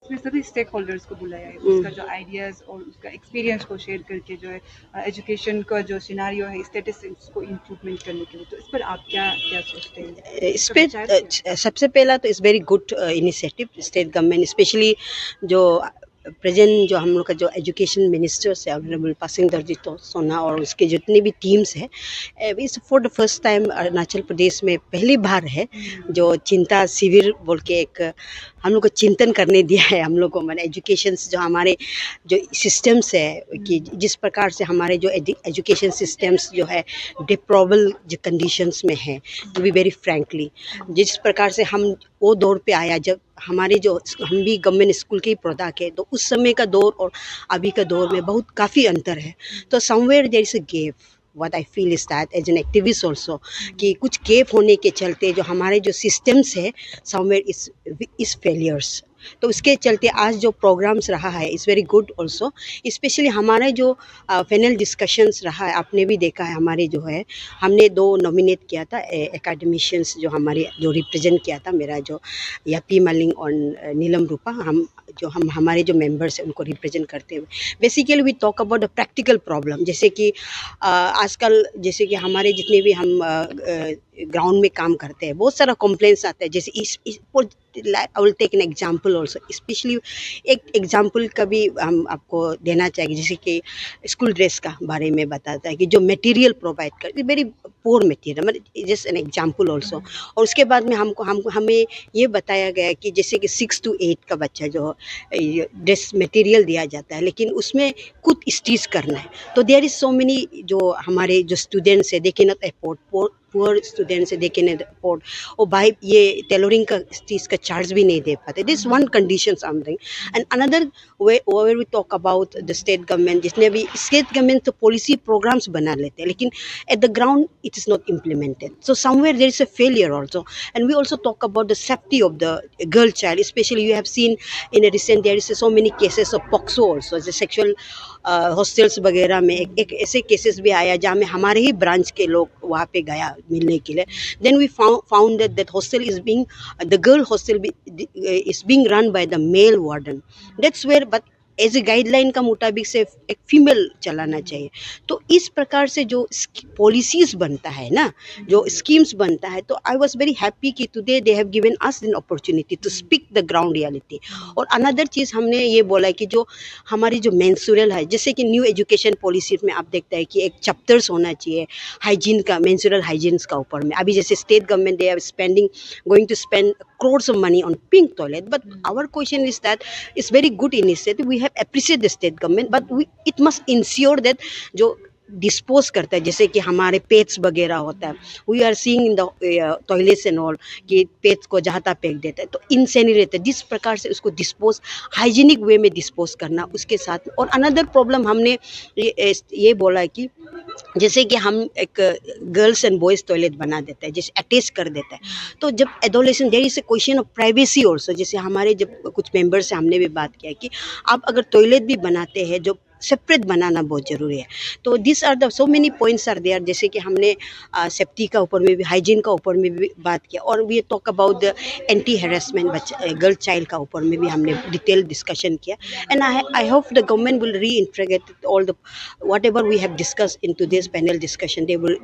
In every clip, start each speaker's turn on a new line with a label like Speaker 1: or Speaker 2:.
Speaker 1: इसमें सभी stake holders को बुलाया है, उसका जो आइडियाज़ और उसका एक्सपीरियंस को शेयर करके जो है एजुकेशन का जो सिनारियो है स्टेटिस्टिक्स को इम्प्रूवमेंट करने के लिए। तो इस पर आप क्या क्या सोचते हैं?
Speaker 2: इस
Speaker 1: इसका
Speaker 2: पे
Speaker 1: विचार क्या है?
Speaker 2: सबसे पहला तो it's very good initiative state government, specially जो प्रेजेंट जो हम लोग का जो एजुकेशन मिनिस्टर्स है ऑनरेबल पासिंग दरजीत सोना और उसके जितने भी टीम्स है, is for the first time Arunachal Pradesh में पहली बार है जो चिंता शिविर बोल के एक हम लोग को चिंतन करने दिया है। हम लोग को मैंने एजुकेशन जो हमारे जो सिस्टम्स है कि जिस प्रकार से हमारे जो एजुकेशन सिस्टम्स जो है डिप्लोरेबल जो कंडीशंस में है, टू बी वेरी फ्रैंकली, जिस प्रकार से हम वो दौर पे आया जब हमारे जो हम भी गवर्नमेंट स्कूल के ही प्रोडक्ट है, तो उस समय का दौर और अभी का दौर में बहुत काफ़ी अंतर है। तो somewhere there is a gap, what I feel is that as an activist also कि कुछ गैप होने के चलते जो हमारे जो सिस्टम्स है somewhere is failures। तो उसके चलते आज जो प्रोग्राम्स रहा है is very good also, specially हमारा जो पैनल डिस्कशंस रहा है आपने भी देखा है। हमारे जो है हमने 2 नॉमिनेट किया था एकेडमिशियंस जो हमारे जो रिप्रेजेंट किया था, मेरा जो यापी मलिंग और नीलम रूपा, हम हमारे जो मेंबर्स हैं उनको रिप्रेजेंट करते हुए basically we talk about the practical problem. जैसे कि आजकल जैसे कि हमारे जितने भी हम ग्राउंड में काम करते हैं बहुत सारा कंप्लेंट्स आता है। जैसे I will take an example also, especially एक एग्जांपल का भी हम आपको देना चाहेंगे। जैसे कि स्कूल ड्रेस का बारे में बताता है कि जो मटेरियल प्रोवाइड कर वेरी पुअर मटेरियल, मतलब जस्ट एन एग्जांपल ऑल्सो। और उसके बाद में हमें ये बताया गया कि जैसे कि 6 to 8 का बच्चा जो ड्रेस मटेरियल दिया जाता है लेकिन उसमें खुद स्टिच करना है, तो देयर इज सो मेनी जो हमारे जो स्टूडेंट्स है they can not afford, poor students है दे कैन नॉट अफोर्ड, और भाई ये टेलरिंग का चीज़ का चार्ज भी नहीं दे पाते। This one condition something. And another where we talk about the state government, जितने भी स्टेट गवर्नमेंट तो पॉलिसी प्रोग्राम्स बना लेते हैं लेकिन at the ground it is not implemented, so somewhere there is a failure also. And we also talk about the safety of the girl child, especially you have seen in a recent there is so many cases of POXO also, as a sexual hostels वगैरह में एक ऐसे cases भी आया जहाँ में हमारे ही branch के लोग वहाँ पे गया मिलने के लिए। Then we found that hostel is being the girl hostel is being run by the male warden. That's where but as a guideline का मुताबिक से एक फीमेल चलाना चाहिए। तो इस प्रकार से जो पॉलिसीज बनता है ना, जो स्कीम्स बनता है, तो आई वॉज वेरी हैप्पी कि today they have given us an opportunity to speak the ground reality. और अनदर चीज़ हमने ये बोला कि जो हमारी जो मेंसुरल है, जैसे कि न्यू एजुकेशन पॉलिसी में आप देखते हैं कि एक चैप्टर्स होना चाहिए हाइजीन का, मेंसुरल हाइजीन्स का ऊपर में। अभी जैसे state government they are spending going to spend crores of money on pink toilet, but our question is that it's very good initiative, we have appreciate the state government, but it must ensure that जो dispose करता है जैसे कि हमारे pets वगैरह होता है, we are seeing in the toilets and all कि पेट्स को जहाँ तहाँ फेंक देता है, तो इनसेनिरेट है। जिस प्रकार से उसको डिस्पोज हाइजीनिक वे में डिस्पोज करना उसके साथ। और अनदर प्रॉब्लम हमने ये बोला है कि जैसे कि हम एक गर्ल्स एंड बॉयज़ टॉयलेट बना देता है, जैसे अटैच कर देता है, तो जब adolescence there is a question of privacy also. जैसे हमारे जब कुछ मेंबर्स से हमने भी बात किया कि आप अगर टॉयलेट भी बनाते हैं जो सेपरेट बनाना बहुत ज़रूरी है। तो this are the so many points are there. जैसे कि हमने सेफ्टी का ऊपर में भी, हाइजीन का ऊपर में भी बात किया, और we talk about the anti harassment girl child का ऊपर में भी हमने डिटेल डिस्कशन किया। And I hope the government will reintegrate all the whatever we have discussed in today's panel discussion, they will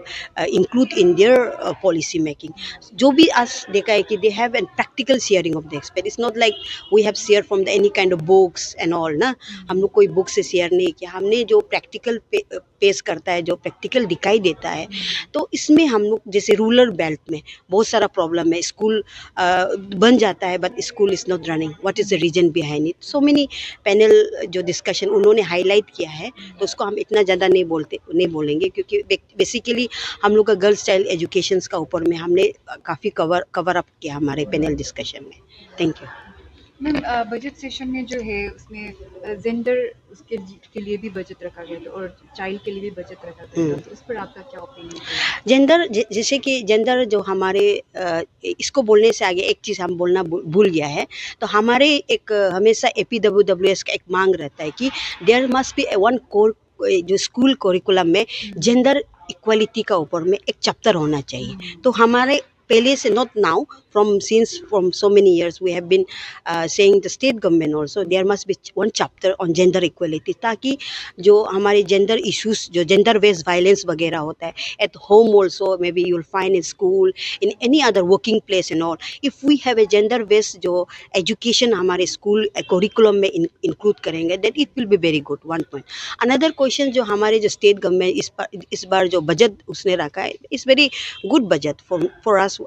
Speaker 2: include in their policy making। जो भी आज देखा है कि they have a practical sharing of the experience, it's not like we have shared from the any kind of books and all ना। हम लोग कोई बुक से शेयर नहीं किया, हमने जो प्रैक्टिकल पेश करता है, जो प्रैक्टिकल दिखाई देता है। तो इसमें हम लोग जैसे रूरल बेल्ट में बहुत सारा प्रॉब्लम है, स्कूल बन जाता है but school is not running, what is the reason behind it. So many panel जो डिस्कशन उन्होंने हाईलाइट किया है, तो उसको हम इतना ज़्यादा नहीं बोलेंगे क्योंकि बेसिकली हम लोग का गर्ल्स चाइल्ड एजुकेशन का ऊपर में हमने काफ़ी कवर अप किया हमारे पैनल डिस्कशन में। Thank you
Speaker 1: ma'am, budget session में जो है उसमें जेंडर उसके के लिए भी बजट रखा गया था और चाइल्ड के लिए भी बजट रखा गया था, तो उस पर आपका क्या ओपिनियन है?
Speaker 2: जेंडर जैसे कि जेंडर जो हमारे इसको बोलने से आगे एक चीज़ हम बोलना भूल गया है। तो हमारे एक हमेशा APWWS का एक मांग रहता है कि there must be one core जो स्कूल करिकुलम में जेंडर इक्वालिटी का ऊपर में एक चैप्टर होना चाहिए। तो हमारे पहले से, not now, from so many years we have been saying the state government also there must be one chapter on gender equality, ताकि जो हमारे gender issues, जो gender based violence वगैरह होता है at home also, maybe you'll find in school, in any other working place and all, if we have a gender based जो education हमारे school curriculum में include करेंगे, then it will be very good. One point. Another question जो हमारे जो state government इस बार जो budget उसने रखा है, is very good budget for us,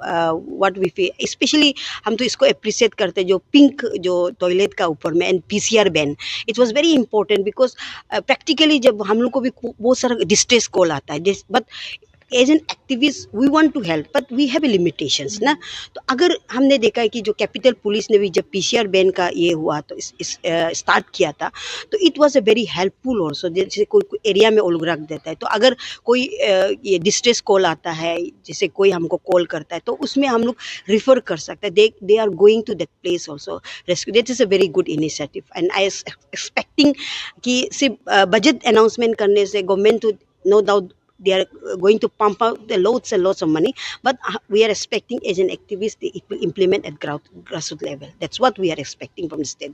Speaker 2: what we feel, especially हम तो इसको appreciate करते हैं जो pink जो toilet का ऊपर में and PCR ban, it was very important because practically जब हम लोग को भी बहुत सारा distress call आता है, but as an activist we want to help but we have limitations ना। तो अगर हमने देखा है कि जो कैपिटल पुलिस ने भी जब पीसीआर बैन का ये हुआ तो इस स्टार्ट किया था, तो it was a very helpful also. जैसे कोई एरिया में वो लोग रख देता है, तो अगर कोई ये डिस्ट्रेस कॉल आता है, जैसे कोई हमको कॉल करता है, तो उसमें हम लोग रिफ़र कर सकते हैं, they are going to that place also rescue. That is a very good initiative and I expecting कि सिर्फ बजट अनाउंसमेंट करने से government to, no doubt they are going to pump out the loads and lots of money, but we are expecting as an activist it will implement at grassroots level. That's what we are expecting from the state.